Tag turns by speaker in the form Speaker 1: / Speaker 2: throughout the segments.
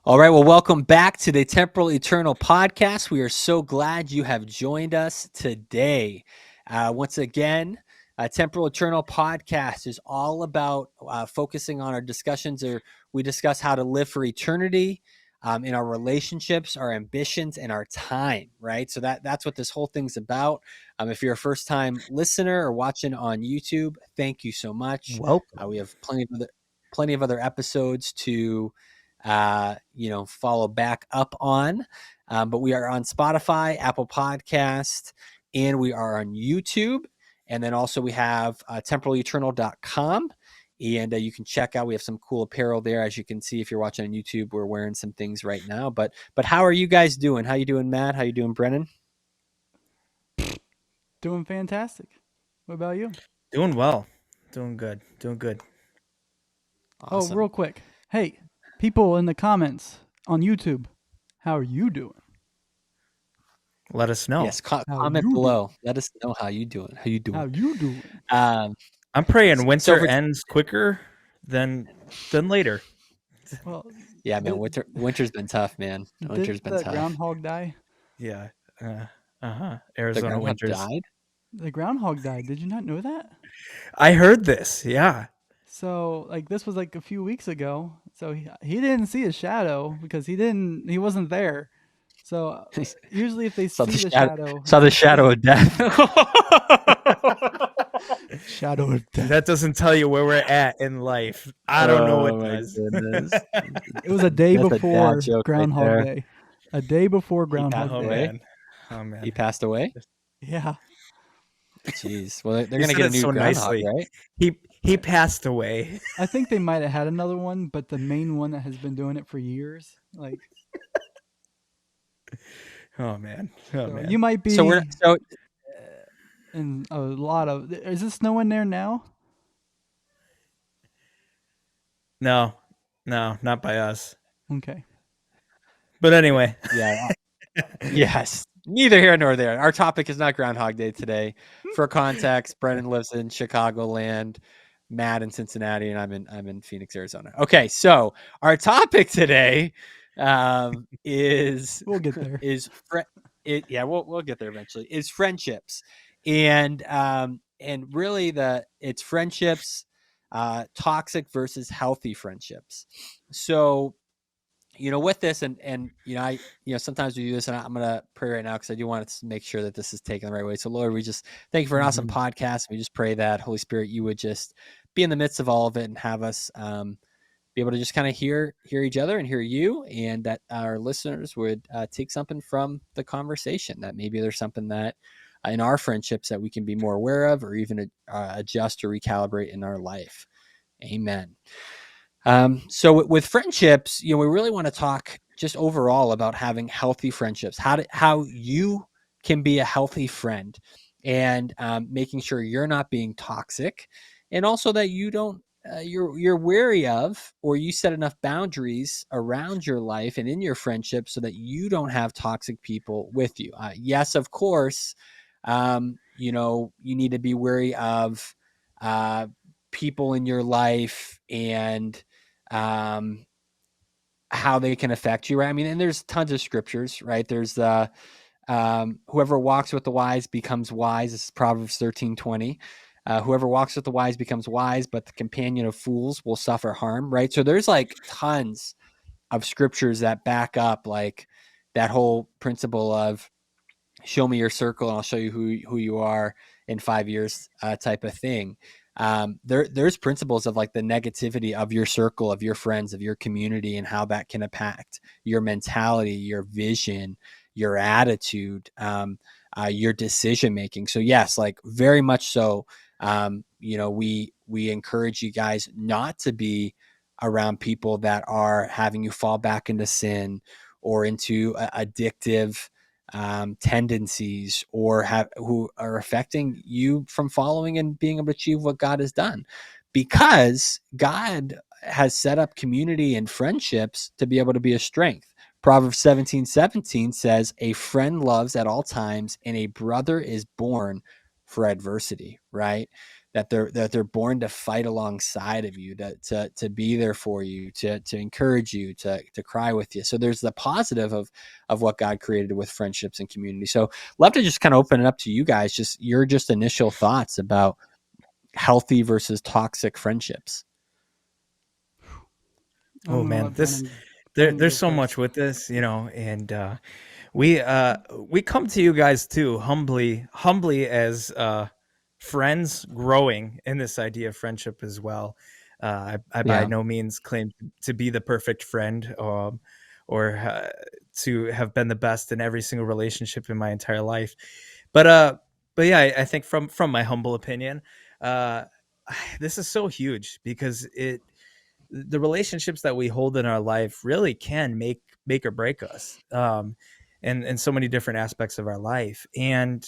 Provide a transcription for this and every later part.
Speaker 1: All right. Well, welcome back to the Temporal Eternal podcast. We are so glad you have joined us today. Once again, Temporal Eternal podcast is all about focusing on our discussions, or we discuss how to live for eternity in our relationships, our ambitions, and our time. Right. So that's what this whole thing's about. If you're a first-time listener or watching on YouTube, thank you so much.
Speaker 2: Welcome.
Speaker 1: We have plenty of other episodes to follow back up on. But we are on Spotify, Apple Podcast, and we are on YouTube. And then also we have temporaleternal.com. And you can check out, we have some cool apparel there. As you can see, if you're watching on YouTube, we're wearing some things right now. But how are you guys doing? How you doing, Matt? How you doing, Brennan?
Speaker 3: Doing fantastic. What about you?
Speaker 2: Doing well. Doing good. Doing good.
Speaker 1: Awesome.
Speaker 3: Oh, real quick. Hey, people in the comments on YouTube, how are you doing?
Speaker 2: Let us know.
Speaker 1: Yes, comment below. Let us know how you doing. How you doing?
Speaker 3: How you doing?
Speaker 2: I'm praying winter ends quicker than later.
Speaker 3: Well,
Speaker 1: yeah, man. Winter's been tough, man. Winter's been tough.
Speaker 3: Groundhog die?
Speaker 2: Yeah.
Speaker 1: Arizona
Speaker 2: winters
Speaker 1: died.
Speaker 3: The groundhog died. Did you not know that?
Speaker 2: I heard this. Yeah.
Speaker 3: So, this was a few weeks ago. So he didn't see a shadow because he wasn't there. So usually if they see the shadow,
Speaker 1: saw the shadow of death.
Speaker 3: Shadow of death.
Speaker 2: That doesn't tell you where we're at in life. I don't know what does.
Speaker 3: It was a day before Groundhog Day. A day before Groundhog Day.
Speaker 2: Oh man.
Speaker 1: He passed away?
Speaker 3: Yeah.
Speaker 1: Jeez. Well, they're going to get a new groundhog, right?
Speaker 2: He passed away.
Speaker 3: I think they might have had another one, but the main one that has been doing it for years,
Speaker 2: Oh man.
Speaker 3: You might be.
Speaker 1: So
Speaker 3: in a lot of. Is it snowing there now?
Speaker 2: No, not by us.
Speaker 3: Okay.
Speaker 2: But anyway.
Speaker 1: Yeah. Yes. Neither here nor there. Our topic is not Groundhog Day today. For context, Brennan lives in Chicagoland, Matt in Cincinnati, and I'm in Phoenix, Arizona. Okay, so our topic today is
Speaker 3: we'll get there.
Speaker 1: We'll get there eventually. Is friendships, and really it's friendships, toxic versus healthy friendships. So, with this and sometimes we do this, and I'm going to pray right now because I do want to make sure that this is taken the right way. So Lord, we just thank you for an awesome podcast. We just pray that Holy Spirit, you would just be in the midst of all of it and have us be able to just kind of hear each other and hear you, and that our listeners would take something from the conversation, that maybe there's something that in our friendships that we can be more aware of, or even adjust or recalibrate in our life. Amen. So with friendships, we really want to talk just overall about having healthy friendships, how you can be a healthy friend, and making sure you're not being toxic, and also that you don't, you're wary of, or you set enough boundaries around your life and in your friendship so that you don't have toxic people with you. Yes, of course, you need to be wary of people in your life and how they can affect you, right? I mean, and there's tons of scriptures, right? There's the whoever walks with the wise becomes wise. This is Proverbs 13:20. Whoever walks with the wise becomes wise, but the companion of fools will suffer harm, right? So there's tons of scriptures that back up that whole principle of show me your circle and I'll show you who you are in 5 years type of thing. There's principles of the negativity of your circle, of your friends, of your community, and how that can impact your mentality, your vision, your attitude, your decision making. So yes, very much so. We encourage you guys not to be around people that are having you fall back into sin or into addictive tendencies, or who are affecting you from following and being able to achieve what God has done, because God has set up community and friendships to be able to be a strength. Proverbs 17:17 says, a friend loves at all times, and a brother is born for adversity, right? that they're born to fight alongside of you, to be there for you, to encourage you, to cry with you. So there's the positive of what God created with friendships and community. So love to just kind of open it up to you guys, just your just initial thoughts about healthy versus toxic friendships.
Speaker 3: I
Speaker 2: Oh
Speaker 3: don't know.
Speaker 2: man,
Speaker 3: Let
Speaker 2: this
Speaker 3: Brandon
Speaker 2: there's
Speaker 3: go
Speaker 2: so much
Speaker 3: first.
Speaker 2: with this, and we come to you guys too humbly as friends growing in this idea of friendship as well. I by
Speaker 1: Yeah.
Speaker 2: no means claim to be the perfect friend, or to have been the best in every single relationship in my entire life, but yeah, I think from my humble opinion, uh this is so huge because it the relationships that we hold in our life really can make or break us, in so many different aspects of our life. And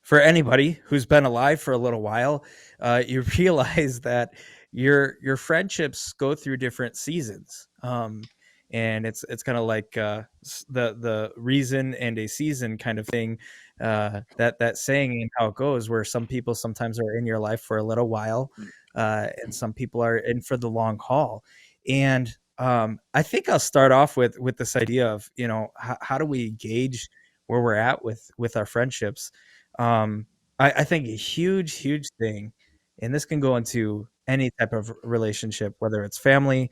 Speaker 2: for anybody who's been alive for a little while, you realize that your friendships go through different seasons. And it's kind of like the reason and a season kind of thing, that saying and how it goes, where some people sometimes are in your life for a little while, and some people are in for the long haul. And I think I'll start off with this idea of, how do we gauge where we're at with our friendships. um, I think a huge thing, and this can go into any type of relationship, whether it's family,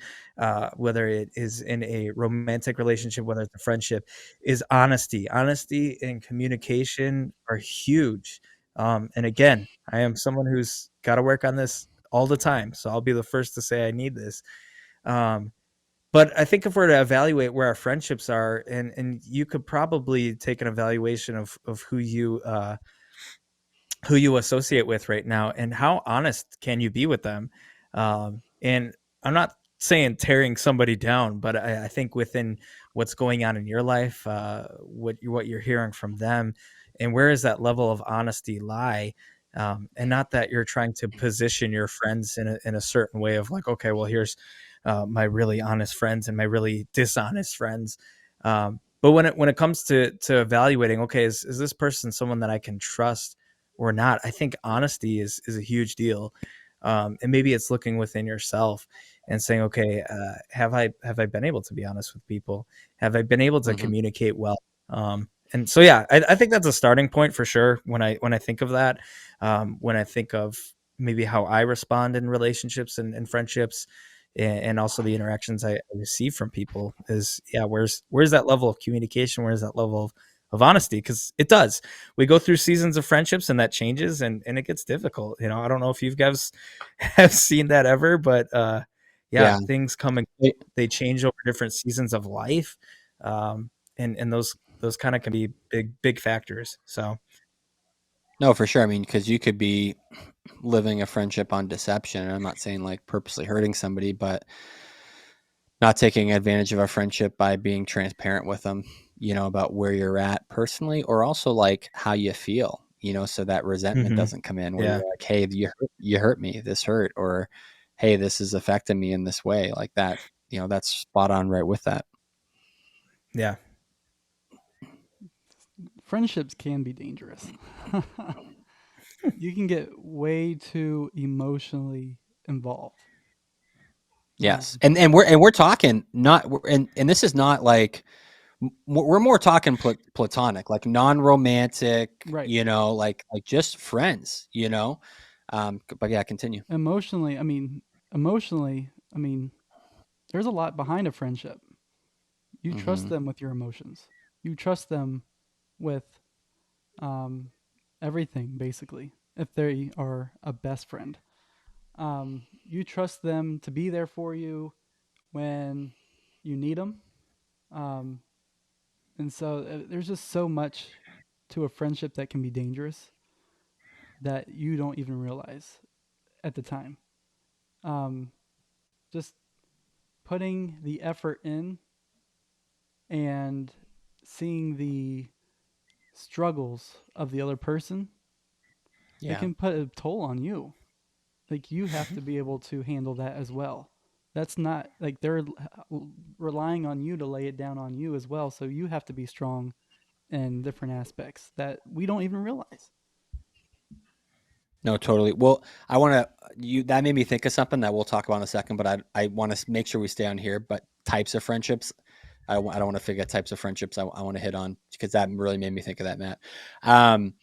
Speaker 2: whether it is in a romantic relationship, whether it's a friendship, is honesty. Honesty and communication are huge. And again, I am someone who's got to work on this all the time, so I'll be the first to say I need this. Um, but I think if we're to evaluate where our friendships are, and you could probably take an evaluation of who you associate with right now, and how honest can you be with them. And I'm not saying tearing somebody down, but I think within what's going on in your life, what you're hearing from them, and where does that level of honesty lie. And not that you're trying to position your friends in a certain way of like, okay, well, here's my really honest friends and my really dishonest friends. But when it comes to evaluating, okay, is this person someone that I can trust or not? I think honesty is a huge deal. And maybe it's looking within yourself and saying, okay, have I been able to be honest with people? Have I been able to
Speaker 1: Hmm.
Speaker 2: communicate well? And so yeah, I think that's a starting point for sure. When I think of that, when I think of maybe how I respond in relationships and friendships, and also the interactions I receive from people, is, yeah, where's that level of communication? Where's that level of honesty? Because it does. We go through seasons of friendships and that changes, and it gets difficult. I don't know if you guys have seen that ever, but yeah,
Speaker 1: Yeah.
Speaker 2: things come and they change over different seasons of life. And those kind of can be big factors. So
Speaker 1: No, for sure. I mean, because you could be living a friendship on deception. And I'm not saying like purposely hurting somebody, but not taking advantage of a friendship by being transparent with them, about where you're at personally, or also like how you feel, so that resentment
Speaker 2: mhm.
Speaker 1: doesn't come in where
Speaker 2: Yeah,
Speaker 1: you're like, hey, you hurt me, this hurt, or hey, this is affecting me in this way, like that. That's spot on right with that.
Speaker 2: yeah.
Speaker 3: Friendships can be dangerous. You can get way too emotionally involved.
Speaker 1: Yes.
Speaker 3: Um,
Speaker 1: And we're talking not, and this is not like, we're more talking platonic, like non-romantic,
Speaker 3: right.
Speaker 1: like just friends, but yeah, continue.
Speaker 3: Emotionally, I mean, emotionally, I mean, there's a lot behind a friendship. You trust
Speaker 1: Hmm.
Speaker 3: them with your emotions. You trust them with um, everything, basically. If they are a best friend, you trust them to be there for you when you need them. Um, and so there's just so much to a friendship that can be dangerous that you don't even realize at the time. Um, just putting the effort in and seeing the struggles of the other person, it
Speaker 1: Yeah.
Speaker 3: can put a toll on you. Like you have to be able to handle that as well. That's not like they're relying on you to lay it down on you as well. So you have to be strong in different aspects that we don't even realize.
Speaker 1: No, totally. Well, I want to you that made me think of something that we'll talk about in a second, but I want to make sure we stay on here. But types of friendships, I don't want to forget types of friendships. I want to hit on because that really made me think of that, Matt. Um,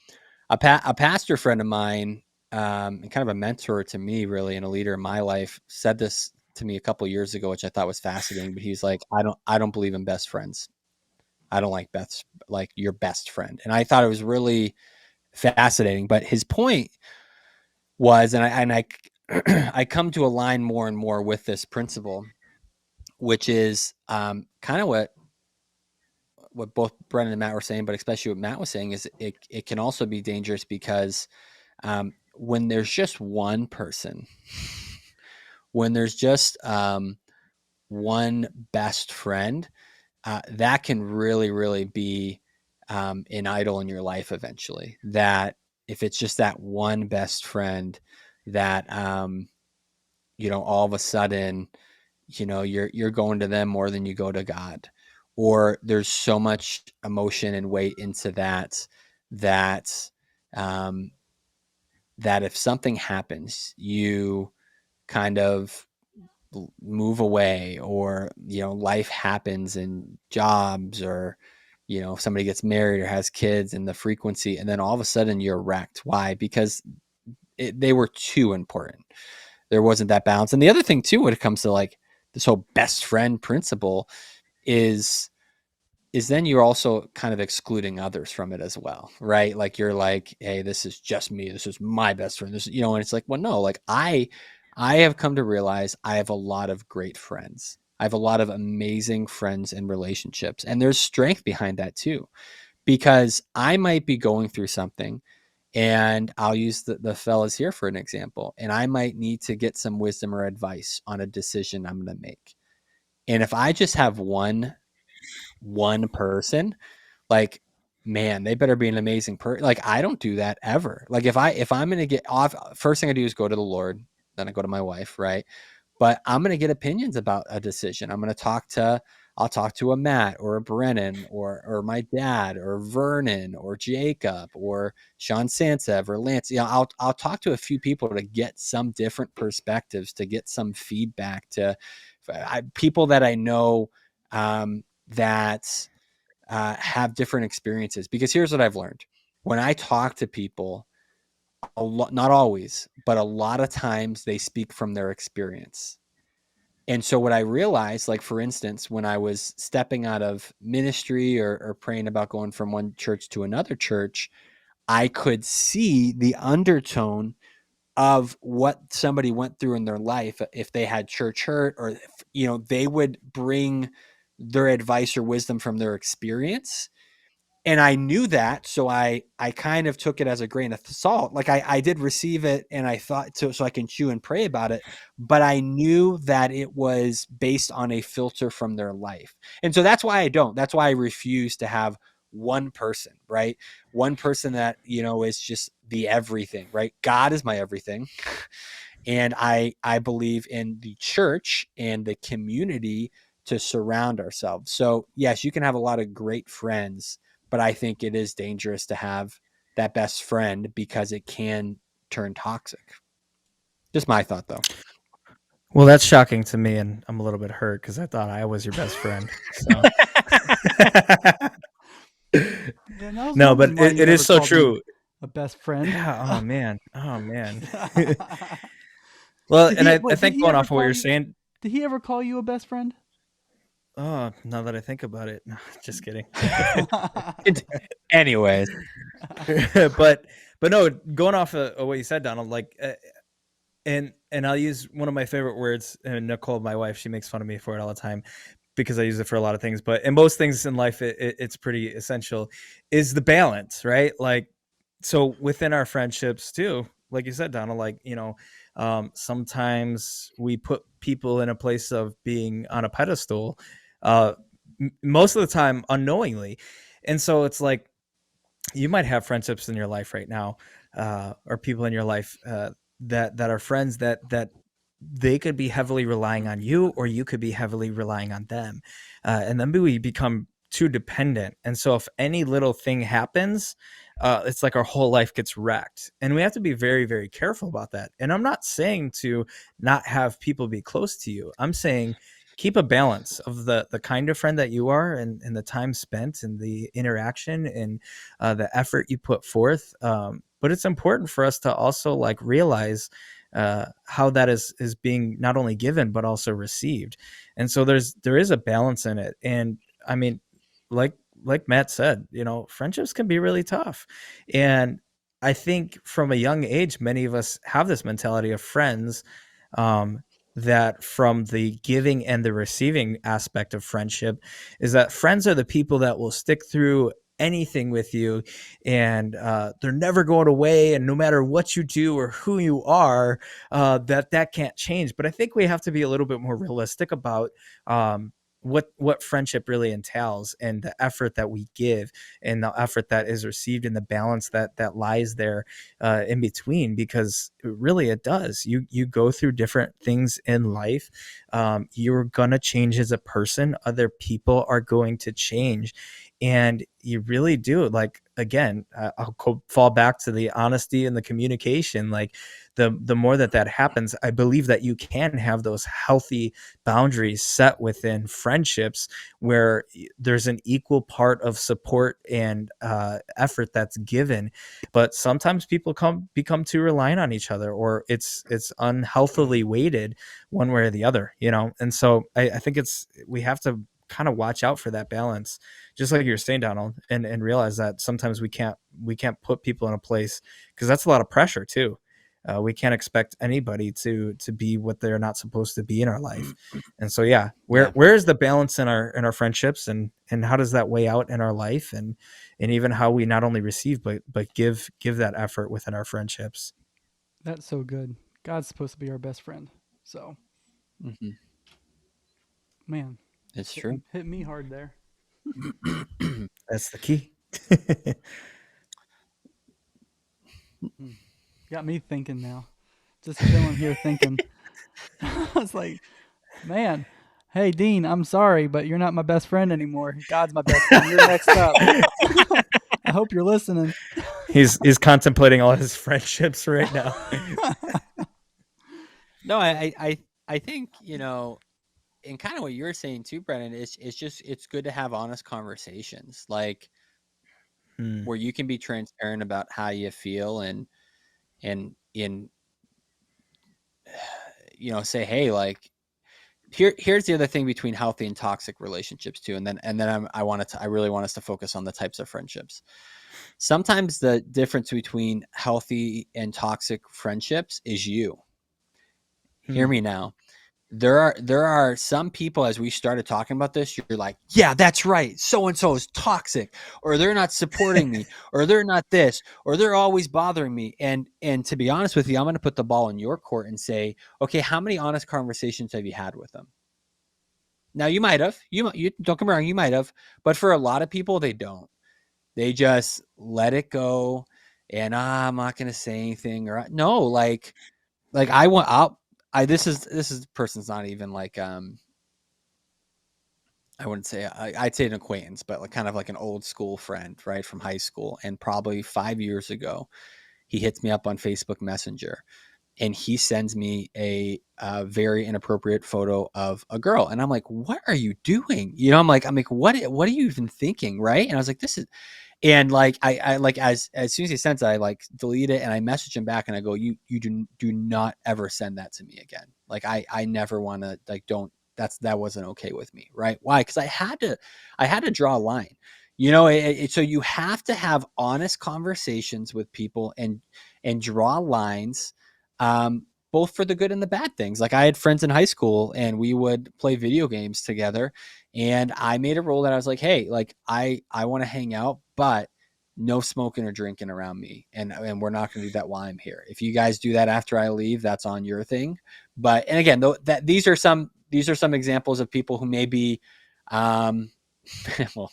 Speaker 1: a pastor friend of mine, and kind of a mentor to me, really, and a leader in my life, said this to me a couple years ago, which I thought was fascinating. But he's like, I don't believe in best friends. I don't like your best friend, and I thought it was really fascinating. But his point was, and I I come to align more and more with this principle, which is kind of what both Brennan and Matt were saying, but especially what Matt was saying is it can also be dangerous because when there's just one person, when there's just one best friend, that can really, really be an idol in your life eventually. That if it's just that one best friend that, all of a sudden, you're going to them more than you go to God, or there's so much emotion and weight into that um, that if something happens, you kind of move away, or life happens in jobs, or if somebody gets married or has kids, and the frequency, and then all of a sudden you're wrecked. Why? Because they were too important. There wasn't that balance. And the other thing too, when it comes to like this whole best friend principle, is then you're also kind of excluding others from it as well, right? Like you're like, hey, this is just me. This is my best friend. This, and it's like, well, no, like I have come to realize I have a lot of great friends. I have a lot of amazing friends and relationships, and there's strength behind that too, because I might be going through something, and I'll use the fellas here for an example, and I might need to get some wisdom or advice on a decision I'm going to make. And if I just have one person, like, man, they better be an amazing person. Like, I don't do that ever. Like, if I'm gonna get off, first thing I do is go to the Lord, then I go to my wife, right? But I'm gonna get opinions about a decision. I'll talk to a Matt or a Brennan, or my dad or Vernon or Jacob or Sean Sansev or Lance. I'll talk to a few people to get some different perspectives, to get some feedback, to people that I know, that have different experiences. Because here's what I've learned: when I talk to people, a lot, not always, but a lot of times they speak from their experience. And so what I realized, like for instance, when I was stepping out of ministry, or praying about going from one church to another church, I could see the undertone of what somebody went through in their life. If they had church hurt, or if, they would bring their advice or wisdom from their experience. And I knew that, so I kind of took it as a grain of salt. Like I did receive it, and I thought, so I can chew and pray about it, but I knew that it was based on a filter from their life. And so that's why I refuse to have one person, right? One person that, is just the everything, right? God is my everything. And I believe in the church and the community to surround ourselves. So yes, you can have a lot of great friends, but I think it is dangerous to have that best friend, because it can turn toxic. Just my thought, though.
Speaker 2: Well, that's shocking to me, and I'm a little bit hurt because I thought I was your best friend. So,
Speaker 3: Yeah, and I was
Speaker 2: no, but
Speaker 3: wondering why you
Speaker 2: it is
Speaker 3: never
Speaker 2: so
Speaker 3: called me
Speaker 2: true.
Speaker 3: a best friend.
Speaker 2: Yeah. Oh man. Oh man. Well,
Speaker 3: Did
Speaker 2: and
Speaker 3: he?
Speaker 2: I
Speaker 3: Wait, did
Speaker 2: think
Speaker 3: he
Speaker 2: going
Speaker 3: ever
Speaker 2: off of what
Speaker 3: call
Speaker 2: you're
Speaker 3: you?
Speaker 2: saying.
Speaker 3: Did he ever call you a best friend?
Speaker 2: Oh, now that I think about it, no, just kidding.
Speaker 1: Anyways,
Speaker 2: but no, going off of what you said, Donald, like, and I'll use one of my favorite words. And Nicole, my wife, she makes fun of me for it all the time because I use it for a lot of things. But in most things in life, it's pretty essential. Is the balance, right? Like, so within our friendships too, like you said, Donald, like, sometimes we put people in a place of being on a pedestal, uh, most of the time unknowingly, and so it's like you might have friendships in your life right now, or people in your life, that are friends that they could be heavily relying on you, or you could be heavily relying on them, and then we become too dependent. And so if any little thing happens, it's like our whole life gets wrecked. And we have to be very, very careful about that. And I'm not saying to not have people be close to you. I'm saying keep a balance of the kind of friend that you are, and the time spent and the interaction and the effort you put forth. But it's important for us to also like realize how that is being not only given but also received. And so there is a balance in it. And I mean, like like Matt said, you know, friendships can be really tough. And I think from a young age, many of us have this mentality of friends, um, that from the giving and the receiving aspect of friendship is that friends are the people that will stick through anything with you, and they're never going away, and no matter what you do or who you are, that can't change. But I think we have to be a little bit more realistic about um, what friendship really entails, and the effort that we give, and the effort that is received, and the balance that lies there in between. Because really it does, you go through different things in life. You're gonna change as a person, other people are going to change, and you really do, like, again, fall back to the honesty and the communication. Like, the more that happens, I believe that you can have those healthy boundaries set within friendships, where there's an equal part of support and effort that's given. But sometimes people become too reliant on each other, or it's unhealthily weighted one way or the other, you know. And so I think we have to kind of watch out for that balance, just like you're saying, Donald, and realize that sometimes we can't put people in a place, because that's a lot of pressure too. We can't expect anybody to be what they're not supposed to be in our life. And so, yeah,
Speaker 1: Yeah.
Speaker 2: where's the balance in our friendships, and how does that weigh out in our life, and even how we not only receive but give that effort within our friendships.
Speaker 3: That's so good. God's supposed to be our best friend. So,
Speaker 1: Hmm.
Speaker 3: man,
Speaker 1: It's true.
Speaker 3: hit me hard there.
Speaker 2: That's the key.
Speaker 3: Hmm. Got me thinking now. Just chilling here thinking. I was like, man, hey, Dean, I'm sorry, but you're not my best friend anymore. God's my best friend. You're next up. I hope you're listening.
Speaker 2: He's contemplating all his friendships right now.
Speaker 1: No, I think, and kind of what you're saying too, Brennan, it's just it's good to have honest conversations, like
Speaker 2: Hmm.
Speaker 1: where you can be transparent about how you feel, and in say, hey, like here's the other thing between healthy and toxic relationships too, and then I really want us to focus on the types of friendships. Sometimes the difference between healthy and toxic friendships is you. Hear
Speaker 2: Hmm.
Speaker 1: me now. There are some people, as we started talking about this, you're like, yeah, that's right, so and so is toxic, or they're not supporting me, or they're not this, or they're always bothering me. And to be honest with you, I'm going to put the ball in your court and say, okay, how many honest conversations have you had with them? Now, you might have, you don't get me wrong, you might have, but for a lot of people, they don't. They just let it go, and I'm not going to say anything, or no, like I want I'll I this is person's not even like I wouldn't say, I'd say an acquaintance, but like kind of like an old school friend, right, from high school. And probably 5 years ago, he hits me up on Facebook Messenger, and he sends me a very inappropriate photo of a girl, and I'm like, "What are you doing?" I'm like, "What are you even thinking?" Right? And I was like, "This is," and like I like as soon as he sends it, I like delete it, and I message him back, and I go, "You do not ever send that to me again. Like I never want to, like, don't, that wasn't okay with me, right? Why? Because I had to draw a line. So you have to have honest conversations with people, and draw lines, both for the good and the bad things. Like, I had friends in high school, and we would play video games together, and I made a rule that I was like, hey, like, I want to hang out, but no smoking or drinking around me, and we're not going to do that while I'm here. If you guys do that after I leave, that's on your thing. But, and again, though, that these are some examples of people who may be, um, well,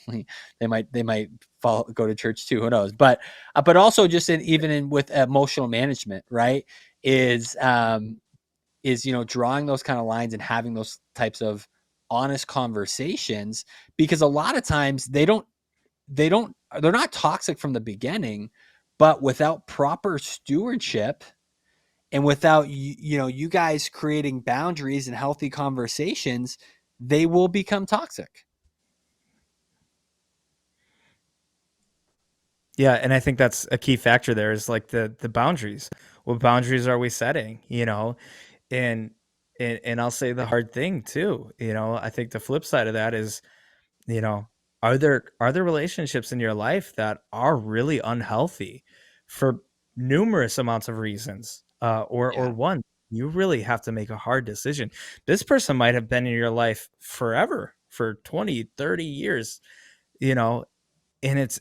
Speaker 1: they might go to church too. Who knows? But also just even in with emotional management, right? Is drawing those kind of lines and having those types of honest conversations, because a lot of times they're not toxic from the beginning, but without proper stewardship and without you guys creating boundaries and healthy conversations, they will become toxic.
Speaker 2: Yeah, and I think that's a key factor there is like the boundaries. What boundaries are we setting? And and I'll say the hard thing too. I think the flip side of that is, you know, are there relationships in your life that are really unhealthy for numerous amounts of reasons? Or
Speaker 1: Yeah.
Speaker 2: one, you really have to make a hard decision. This person might have been in your life forever, for 20, 30 years, you know, and it's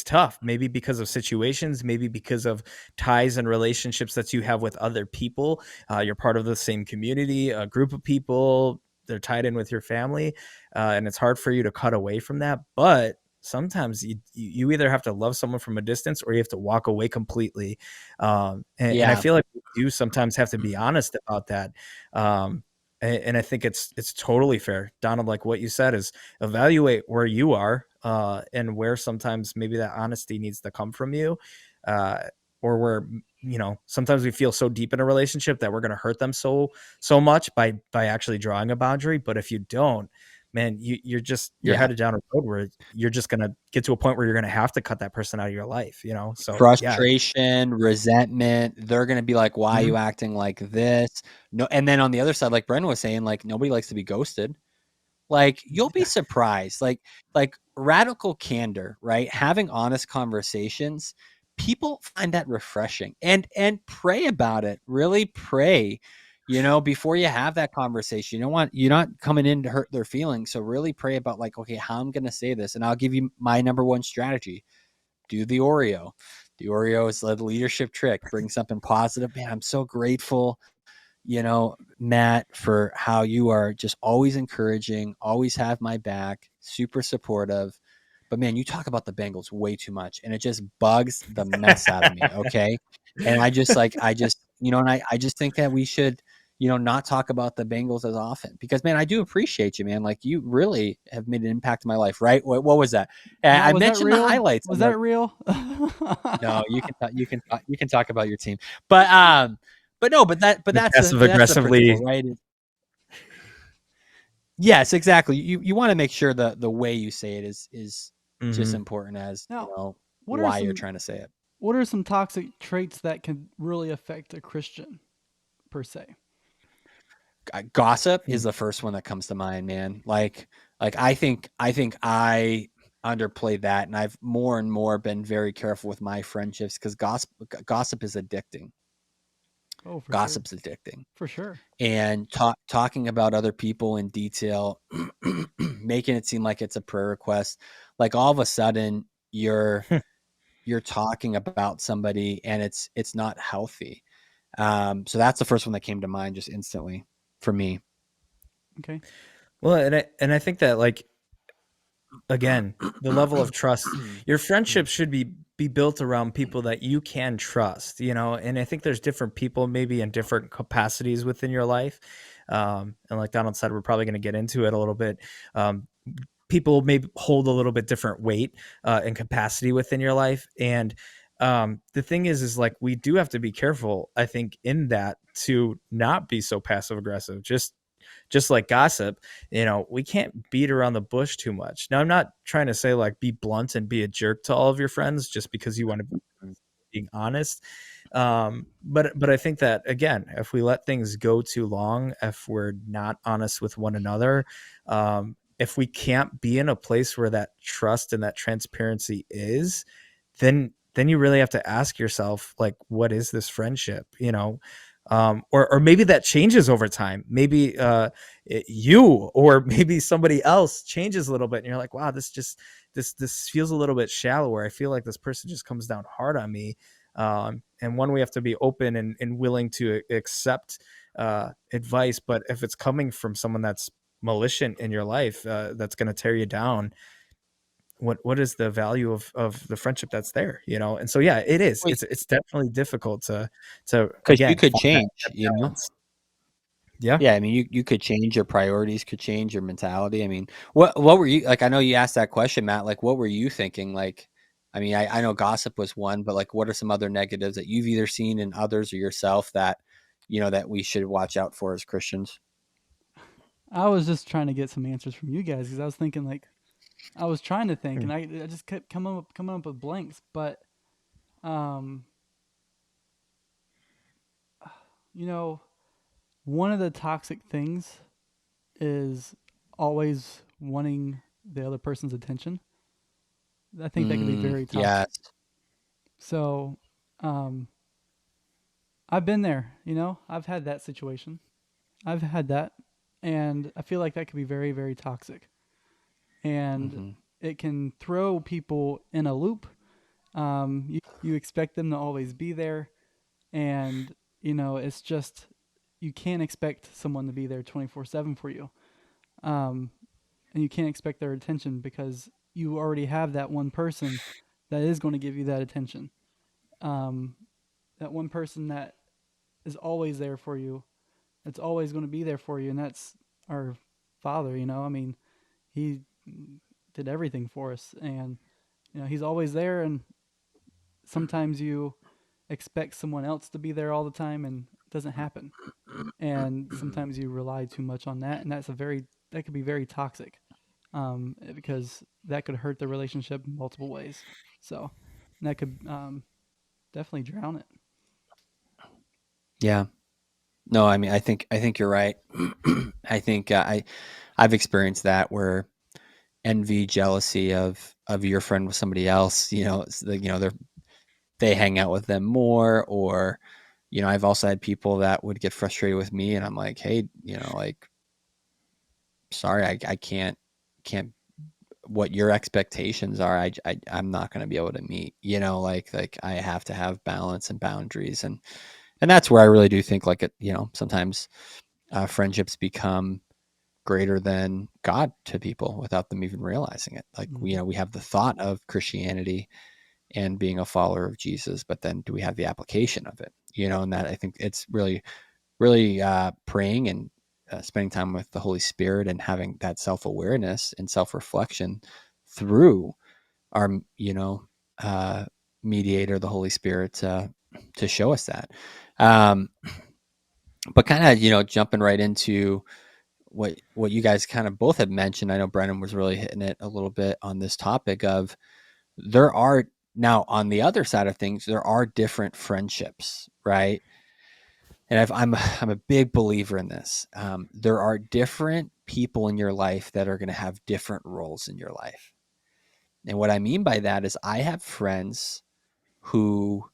Speaker 2: tough, maybe because of situations, maybe because of ties and relationships that you have with other people. You're part of the same community, a group of people, they're tied in with your family, and it's hard for you to cut away from that. But sometimes you either have to love someone from a distance, or you have to walk away completely. And I
Speaker 1: Yeah.
Speaker 2: feel like we do sometimes have to be honest about that. And I think it's totally fair, Donald. Like what you said is, evaluate where you are, and where sometimes maybe that honesty needs to come from you, uh, or where sometimes we feel so deep in a relationship that we're going to hurt them so much by actually drawing a boundary. But if you don't, man, you're
Speaker 1: Yeah.
Speaker 2: headed down a road where you're just going to get to a point where you're going to have to cut that person out of your life. So yeah.
Speaker 1: Frustration, resentment, they're going to be like, why are
Speaker 2: Mhm.
Speaker 1: you acting like this? No. And then on the other side, like Brendan was saying, like nobody likes to be ghosted. Like you'll be
Speaker 2: Yeah.
Speaker 1: surprised. Like radical candor, right? Having honest conversations, people find that refreshing. And pray about it. Really pray. Before you have that conversation. You're not coming in to hurt their feelings. So really pray about like, okay, how I'm gonna say this. And I'll give you my number one strategy. Do the Oreo. The Oreo is the leadership trick. Bring something positive. Man, I'm so grateful, Matt, for how you are just always encouraging, always have my back, super supportive. But man, you talk about the Bengals way too much and it just bugs the mess out of me. Okay. And I just think that we should, not talk about the Bengals as often because man, I do appreciate you, man. Like you really have made an impact in my life, right? What was that?
Speaker 3: Matt,
Speaker 1: I
Speaker 3: was that
Speaker 1: mentioned the
Speaker 3: real?
Speaker 1: highlights
Speaker 3: Was
Speaker 1: on the.
Speaker 3: that real?
Speaker 1: No, you can talk about your team, but no, but
Speaker 2: The
Speaker 1: that's
Speaker 2: passive
Speaker 1: the principle,
Speaker 2: aggressively.
Speaker 1: right? Yes, exactly. You want to make sure the way you say it is just
Speaker 2: Mhm.
Speaker 1: important as
Speaker 3: Now, what are
Speaker 1: why you're
Speaker 3: some
Speaker 1: trying to say it.
Speaker 3: what are some toxic traits that can really affect a Christian per se?
Speaker 1: Gossip
Speaker 2: Hmm.
Speaker 1: is the first one that comes to mind, man. Like I think I underplayed that, and I've more and more been very careful with my friendships because gossip is addicting.
Speaker 3: Oh, for sure.
Speaker 1: Gossip's addicting.
Speaker 3: For sure.
Speaker 1: And talking about other people in detail, making it seem like it's a prayer request. Like all of a sudden you're talking about somebody and it's not healthy. So that's the first one that came to mind just instantly for me.
Speaker 3: Okay.
Speaker 2: Well, and I think that, like, again, the level of trust, your friendship should be built around people that you can trust, and I think there's different people maybe in different capacities within your life. And like Donald said, we're probably going to get into it a little bit. People may hold a little bit different weight, and capacity within your life. And the thing is like, we do have to be careful, I think, in that, to not be so passive aggressive. Just like gossip, we can't beat around the bush too much. Now, I'm not trying to say like be blunt and be a jerk to all of your friends just because you want to be being honest. But I think that, again, if we let things go too long, if we're not honest with one another, if we can't be in a place where that trust and that transparency is, then you really have to ask yourself, like, what is this friendship? Or maybe that changes over time. Maybe you or maybe somebody else changes a little bit, and you're like, wow, this feels a little bit shallower. I feel like this person just comes down hard on me. And one, we have to be open and willing to accept advice. But if it's coming from someone that's malicious in your life, that's going to tear you down, what is the value of the friendship that's there? And so, yeah, it is, it's definitely difficult to
Speaker 1: Because you
Speaker 2: again
Speaker 1: could
Speaker 2: find
Speaker 1: change,
Speaker 2: that balance. Yeah.
Speaker 1: Yeah, I mean, you could change your priorities, could change your mentality. I mean, what were you like? I know you asked that question, Matt. Like, what were you thinking? Like, I mean, I know gossip was one, but like, what are some other negatives that you've either seen in others or yourself that that we should watch out for as Christians?
Speaker 3: I was just trying to get some answers from you guys because I was thinking like I was trying to think
Speaker 2: Hmm.
Speaker 3: and I just kept coming up with blanks. But um, you know, one of the toxic things is always wanting the other person's attention. I think that could be very toxic.
Speaker 1: Yes.
Speaker 3: So, um, I've been there. I've had that situation. I've had that, and I feel like that could be very, very toxic, and
Speaker 1: Hmm.
Speaker 3: it can throw people in a loop. You expect them to always be there, and it's just you can't expect someone to be there 24/7 for you, um, and you can't expect their attention because you already have that one person that is going to give you that attention. Um, that one person that is always there for you. That's always going to be there for you, and that's our Father. I mean, He did everything for us, and He's always there. And sometimes you expect someone else to be there all the time, and it doesn't happen. And sometimes you rely too much on that, and that could be very toxic, because that could hurt the relationship in multiple ways. So that could definitely drown it.
Speaker 1: Yeah. No, I mean, I think you're right. I think I've experienced that where envy, jealousy of your friend with somebody else. It's like, they hang out with them more, or I've also had people that would get frustrated with me, and I'm like, hey, like, sorry, I can't what your expectations are. I'm not going to be able to meet. Like I have to have balance and boundaries, and that's where I really do think like sometimes friendships become greater than God to people without them even realizing it. Like
Speaker 3: Mm-hmm.
Speaker 1: we have the thought of Christianity and being a follower of Jesus, but then do we have the application of it? And that I think it's really, really praying and spending time with the Holy Spirit and having that self awareness and self reflection through our, uh, mediator, the Holy Spirit, to show us that. Um, but kind of, jumping right into what you guys kind of both had mentioned. I know Brennan was really hitting it a little bit on this topic of there are now on the other side of things, there are different friendships, right? And I'm a big believer in this. There are different people in your life that are going to have different roles in your life, and what I mean by that is I have friends who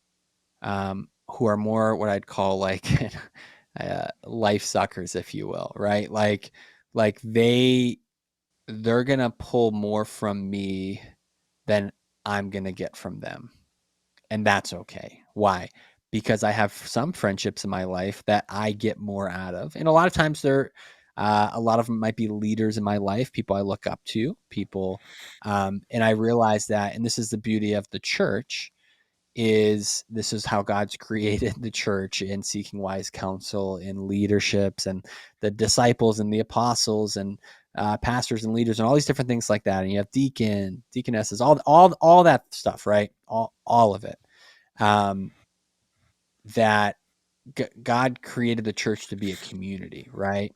Speaker 1: who are more what I'd call like life suckers, if you will, right? Like they're gonna pull more from me than I'm gonna get from them. And that's okay. Why? Because I have some friendships in my life that I get more out of. And a lot of times a lot of them might be leaders in my life, people I look up to, people. And I realize that, and this is the beauty of the church, is this is how God's created the church in seeking wise counsel in leaderships and the disciples and the apostles and pastors and leaders and all these different things like that. And you have deaconesses, all that stuff, right? All of it. Um, that God created the church to be a community, right?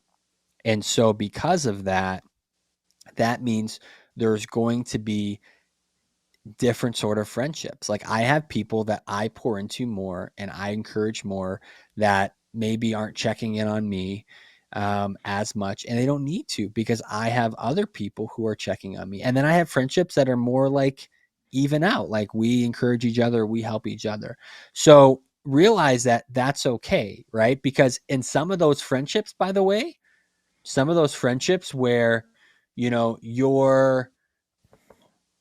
Speaker 1: And so because of that, that means there's going to be different sort of friendships. Like I have people that I pour into more and I encourage more that maybe aren't checking in on me as much, and they don't need to because I have other people who are checking on me. And then I have friendships that are more like even out, like we encourage each other, we help each other. So realize that that's okay, right? Because in some of those friendships, by the way, some of those friendships where you're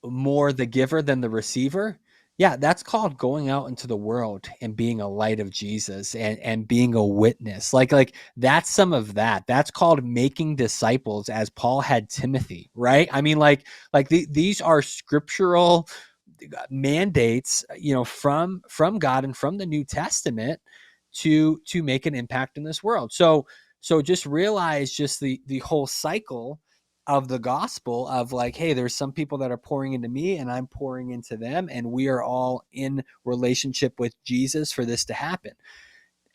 Speaker 1: more the giver than the receiver, yeah, that's called going out into the world and being a light of Jesus and being a witness. Like that's some of that. That's called making disciples, as Paul had Timothy, right? I mean, these are scriptural mandates, from God and from the New Testament to make an impact in this world. So So just realize just the whole cycle of the gospel of like, hey, there's some people that are pouring into me and I'm pouring into them, and we are all in relationship with Jesus for this to happen.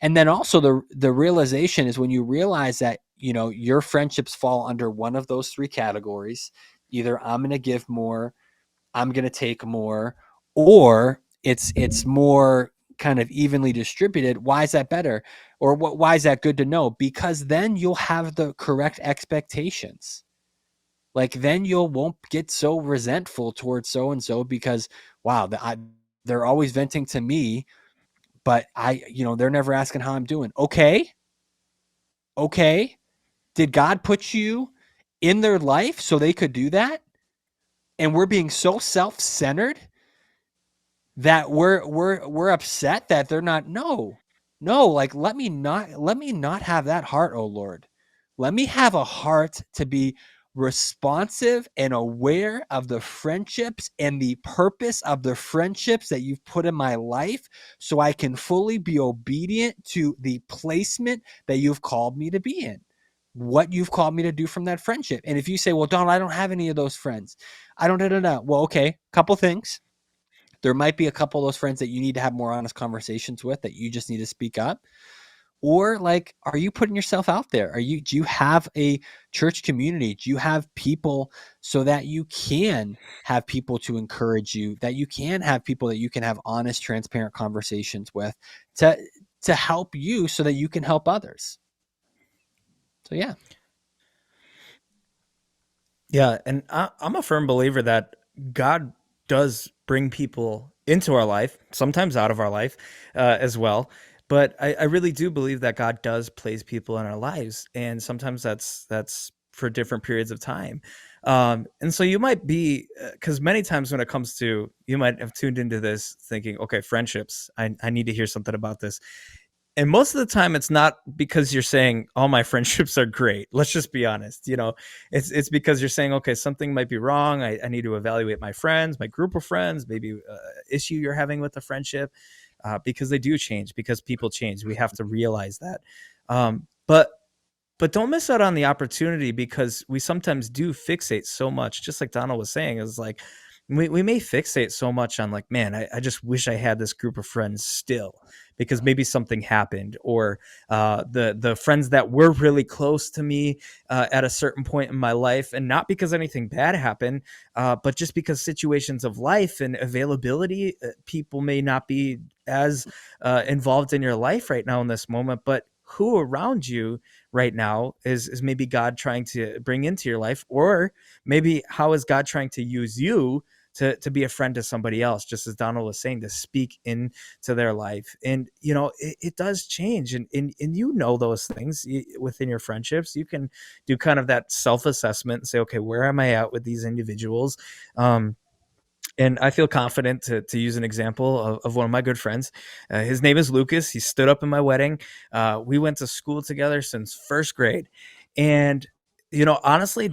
Speaker 1: And then also the realization is when you realize that, your friendships fall under one of those three categories. Either I'm going to give more, I'm going to take more, or it's more kind of evenly distributed. Why is that better? Or why is that good to know? Because then you'll have the correct expectations. Like then you won't get so resentful towards so and so because wow, they're always venting to me, but they're never asking how I'm doing. Okay. Did God put you in their life so they could do that? And we're being so self-centered that we're upset that they're not. No, like let me not have that heart, oh Lord. Let me have a heart to be responsive and aware of the friendships and the purpose of the friendships that you've put in my life, so I can fully be obedient to the placement that you've called me to be in, what you've called me to do from that friendship. And if you say, well, Donald, I don't have any of those friends, I don't know. Well, okay, couple things. There might be a couple of those friends that you need to have more honest conversations with, that you just need to speak up. Or like, are you putting yourself out there? Do you have a church community? Do you have people so that you can have people to encourage you, that you can have people that you can have honest, transparent conversations with to help you so that you can help others? So yeah.
Speaker 2: Yeah, and I'm a firm believer that God does bring people into our life, sometimes out of our life as well. But I really do believe that God does place people in our lives, and sometimes that's for different periods of time. And so you might be, because many times when it comes to, you might have tuned into this thinking, okay, friendships, I need to hear something about this. And most of the time it's not because you're saying all my friendships are great. Let's just be honest. It's because you're saying, okay, something might be wrong. I need to evaluate my friends, my group of friends, maybe issue you're having with a friendship, because they do change, because people change. We have to realize that. But don't miss out on the opportunity, because we sometimes do fixate so much, just like Donald was saying, is like we may fixate so much on like, man, I just wish I had this group of friends still, because maybe something happened, or the friends that were really close to me at a certain point in my life, and not because anything bad happened, but just because situations of life and availability, people may not be as involved in your life right now in this moment, but who around you right now is maybe God trying to bring into your life, or maybe how is God trying to use you to be a friend to somebody else, just as Donald was saying, to speak into their life. And it does change, and those things within your friendships. You can do kind of that self-assessment and say, okay, where am I at with these individuals? And I feel confident to use an example of one of my good friends. His name is Lucas. He stood up in my wedding. We went to school together since first grade. And, honestly,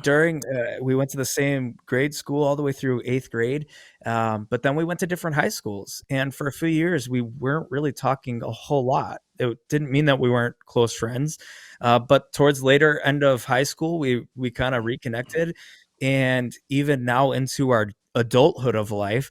Speaker 2: we went to the same grade school all the way through eighth grade. But then we went to different high schools. And for a few years, we weren't really talking a whole lot. It didn't mean that we weren't close friends. But towards later end of high school, we kind of reconnected. And even now into our adulthood of life,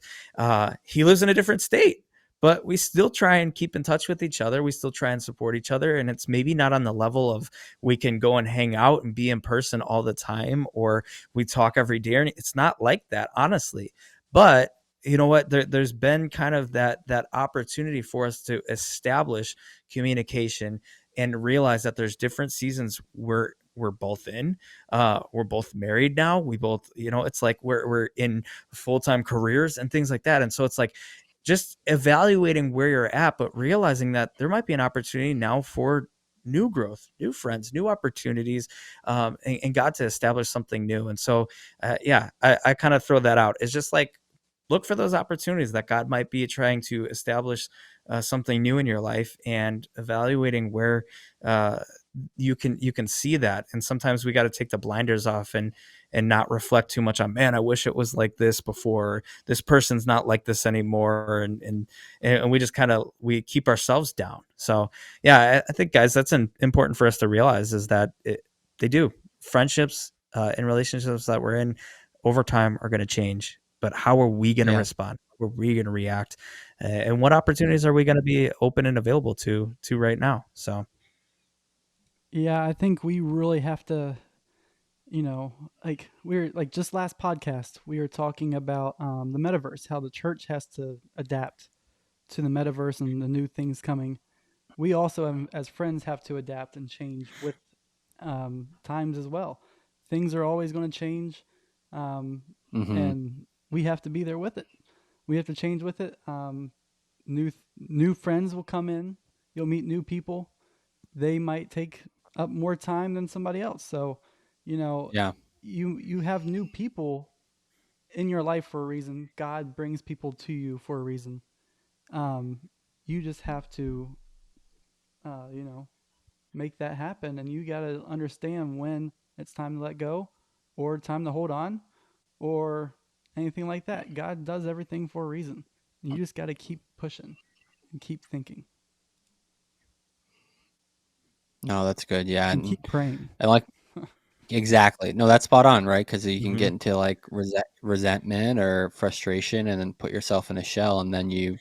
Speaker 2: he lives in a different state, but we still try and keep in touch with each other. We still try and support each other. And it's maybe not on the level of we can go and hang out and be in person all the time, or we talk every day. It's not like that, honestly. But you know what? There's been kind of that opportunity for us to establish communication and realize that there's different seasons we're both in. We're both married now. We both, it's like we're in full-time careers and things like that. And so it's like just evaluating where you're at, but realizing that there might be an opportunity now for new growth, new friends, new opportunities, and God to establish something new. And so, yeah, I kind of throw that out. It's just like, look for those opportunities that God might be trying to establish something new in your life, and evaluating where you can see that. And sometimes we got to take the blinders off and not reflect too much on, man, I wish it was like this before, this person's not like this anymore. And we just kind of, we keep ourselves down. So yeah, I think, guys, that's important for us to realize, is that they do, friendships and relationships that we're in over time are going to change, but how are we going to
Speaker 1: Yeah.
Speaker 2: respond? How are we going to react? And what opportunities are we going to be open and available to right now? So
Speaker 3: Yeah, I think we really have to, like we're like just last podcast, we were talking about the metaverse, how the church has to adapt to the metaverse and the new things coming. We also, as friends, have to adapt and change with times as well. Things are always going to change, um,
Speaker 1: Mm-hmm.
Speaker 3: and we have to be there with it. We have to change with it. New friends will come in. You'll meet new people. They might take up more time than somebody else. So, you know,
Speaker 1: Yeah.
Speaker 3: you have new people in your life for a reason. God brings people to you for a reason. Um, you just have to, you know, make that happen, and you got to understand when it's time to let go, or time to hold on, or anything like that. God does everything for a reason. You just got to keep pushing and keep thinking
Speaker 1: No, that's good. Yeah.
Speaker 3: and keep praying.
Speaker 1: And like, exactly. No, that's spot on, right? Because you can
Speaker 2: mm-hmm.
Speaker 1: get into like resentment or frustration and then put yourself in a shell, and then you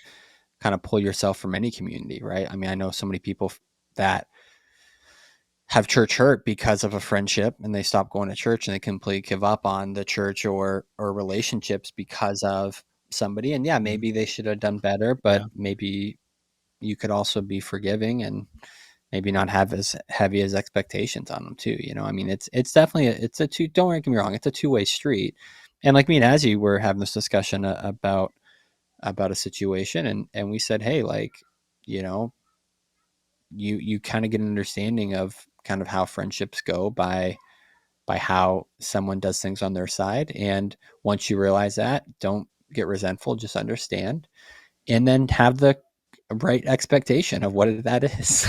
Speaker 1: kind of pull yourself from any community, right? I mean, I know so many people that have church hurt because of a friendship, and they stop going to church, and they completely give up on the church or relationships because of somebody. And yeah, maybe they should have done better, but
Speaker 2: Yeah,
Speaker 1: maybe you could also be forgiving and maybe not have as heavy as expectations on them too. I mean, it's definitely it's a two. Don't get me wrong, it's a two-way street. And like me and Azzy were having this discussion about a situation, and we said, hey, like, you know, you kind of get an understanding of kind of how friendships go by how someone does things on their side. And once you realize that, don't get resentful, just understand, and then have the right expectation of what that is,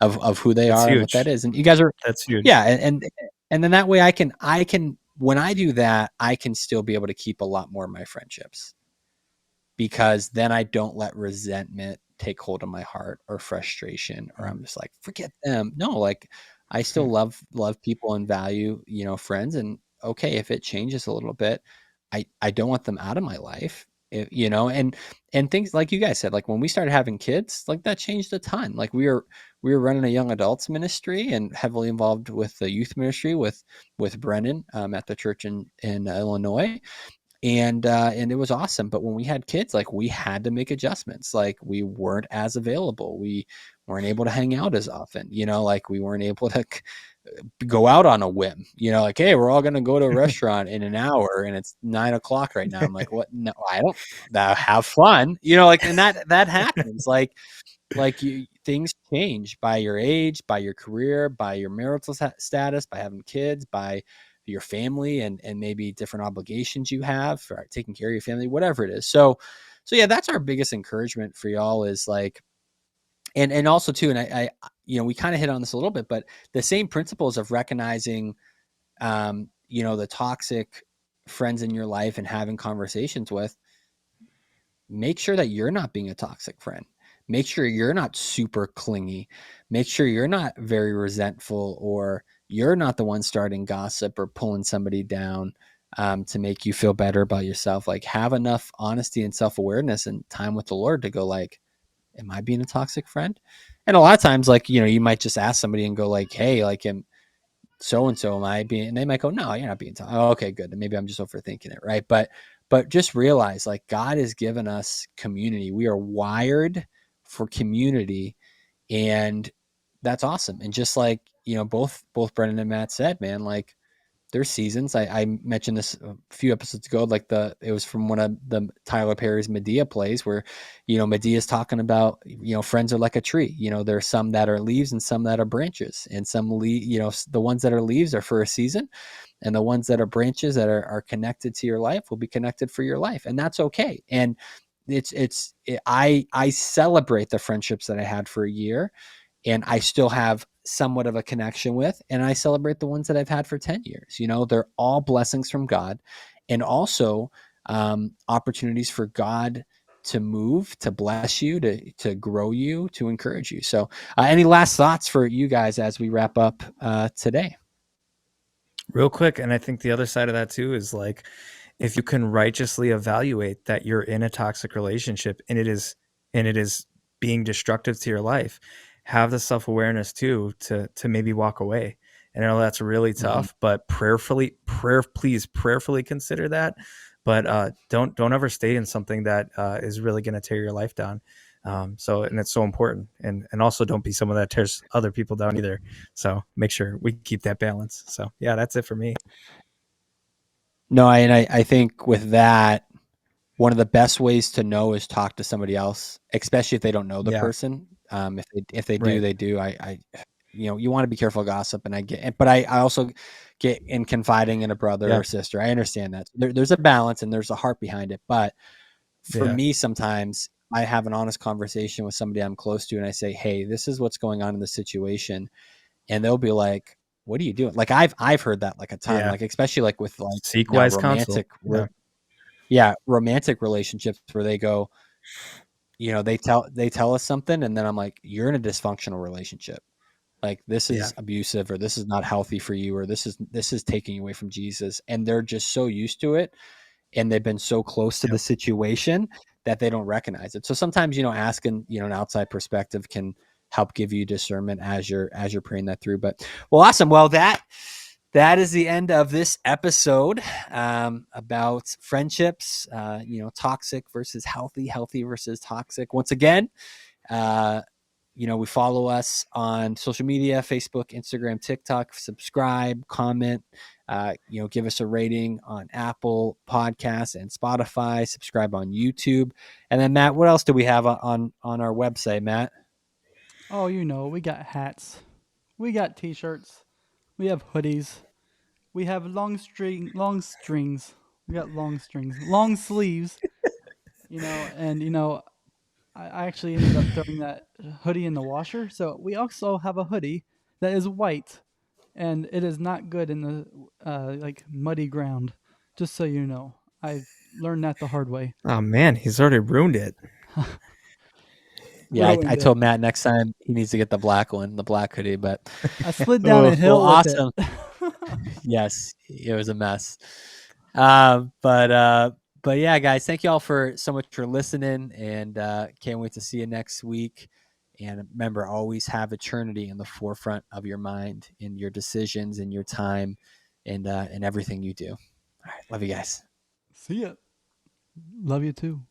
Speaker 1: of who they
Speaker 2: that's
Speaker 1: are and what that
Speaker 2: huge.
Speaker 1: is. And you guys are,
Speaker 2: That's huge.
Speaker 1: yeah. And then that way I can, when I do that, I can still be able to keep a lot more of my friendships, because then I don't let resentment take hold of my heart, or frustration, or I'm just like, forget them. No, like, I still love people and value, friends. And okay, if it changes a little bit, I don't want them out of my life. And things like you guys said, like when we started having kids, like that changed a ton. Like we were running a young adults ministry and heavily involved with the youth ministry with Brennan at the church in Illinois, and it was awesome. But when we had kids, like, we had to make adjustments. Like, we weren't as available, we weren't able to hang out as often, like, we weren't able to go out on a whim, like, hey, we're all going to go to a restaurant in an hour and it's 9 o'clock right now. I'm like, what? No, I don't. Have fun, like, and that happens. Like, things change by your age, by your career, by your marital status, by having kids, by your family, and maybe different obligations you have for taking care of your family, whatever it is. So yeah, that's our biggest encouragement for y'all, is like, and also too, and we kind of hit on this a little bit, but the same principles of recognizing the toxic friends in your life and having conversations with, make sure that you're not being a toxic friend. Make sure you're not super clingy. Make sure you're not very resentful, or you're not the one starting gossip or pulling somebody down to make you feel better about yourself. Like, have enough honesty and self-awareness and time with the Lord to go, like, am I being a toxic friend? And a lot of times, like, you might just ask somebody and go, like, hey, like, so and so am I being, and they might go, no, you're not being oh, okay, good, maybe I'm just overthinking it, right? But just realize, like, God has given us community. We are wired for community, and that's awesome. And just like, both Brendan and Matt said, man, like, there's seasons. I mentioned this a few episodes ago, like it was from one of the Tyler Perry's Medea plays, where, Medea's talking about, friends are like a tree. There's some that are leaves and some that are branches, and the ones that are leaves are for a season, and the ones that are branches that are connected to your life will be connected for your life. And that's okay. And I celebrate the friendships that I had for a year, and I still have somewhat of a connection with, and I celebrate the ones that I've had for 10 years. They're all blessings from God, and also opportunities for God to move, to bless you, to grow you, to encourage you. So any last thoughts for you guys as we wrap up today?
Speaker 2: Real quick, and I think the other side of that too is like, if you can righteously evaluate that you're in a toxic relationship and it is being destructive to your life, have the self-awareness too to maybe walk away. And I know that's really
Speaker 1: Mm-hmm.
Speaker 2: tough, but please prayerfully consider that. But don't ever stay in something that is really going to tear your life down. And it's so important, and also don't be someone that tears other people down either. So make sure we keep that balance. So yeah, that's it for me.
Speaker 1: No, I think with that, one of the best ways to know is talk to somebody else, especially if they don't know the
Speaker 2: Yeah,
Speaker 1: person. If they do,
Speaker 2: right.
Speaker 1: they do. You want to be careful gossip, and I get, but I also get in confiding in a brother
Speaker 2: Yeah,
Speaker 1: or sister. I understand that there's a balance and there's a heart behind it. But for
Speaker 2: yeah,
Speaker 1: me, sometimes I have an honest conversation with somebody I'm close to, and I say, "Hey, this is what's going on in the situation," and they'll be like, "What are you doing?" Like I've heard that like a ton,
Speaker 2: yeah.
Speaker 1: like especially like with like
Speaker 2: Seek
Speaker 1: now
Speaker 2: wise counsel. Yeah,
Speaker 1: yeah, romantic relationships where they go, they tell us something, and then I'm like, you're in a dysfunctional relationship. Like this
Speaker 2: yeah,
Speaker 1: is abusive, or this is not healthy for you, or this is taking you away from Jesus. And they're just so used to it, and they've been so close to the
Speaker 2: yep.
Speaker 1: situation that they don't recognize it. So sometimes, asking, an outside perspective can help give you discernment as you're praying that through. But well, awesome. Well, that is the end of this episode about friendships, toxic versus healthy, healthy versus toxic. Once again, uh, we follow us on social media, Facebook, Instagram, TikTok, subscribe, comment, give us a rating on Apple Podcasts and Spotify, subscribe on YouTube. And then Matt, what else do we have on our website, Matt?
Speaker 3: Oh, we got hats, we got t-shirts, we have hoodies, we have long strings, we got long strings, long sleeves, and I actually ended up throwing that hoodie in the washer. So we also have a hoodie that is white, and it is not good in the like muddy ground. Just so you know, I learned that the hard way.
Speaker 2: Oh man, he's already ruined it.
Speaker 1: Yeah, I
Speaker 3: Ruined it.
Speaker 1: told Matt next time he needs to get the black one, the black hoodie. But
Speaker 3: I slid down a
Speaker 1: oh, well,
Speaker 3: hill with it.
Speaker 1: awesome. Yes, it was a mess. Um, but uh, but yeah, guys, thank you all for so much for listening, and can't wait to see you next week. And remember, always have eternity in the forefront of your mind, in your decisions, in your time, and in everything you do. All right, love you guys.
Speaker 3: See ya. Love you too.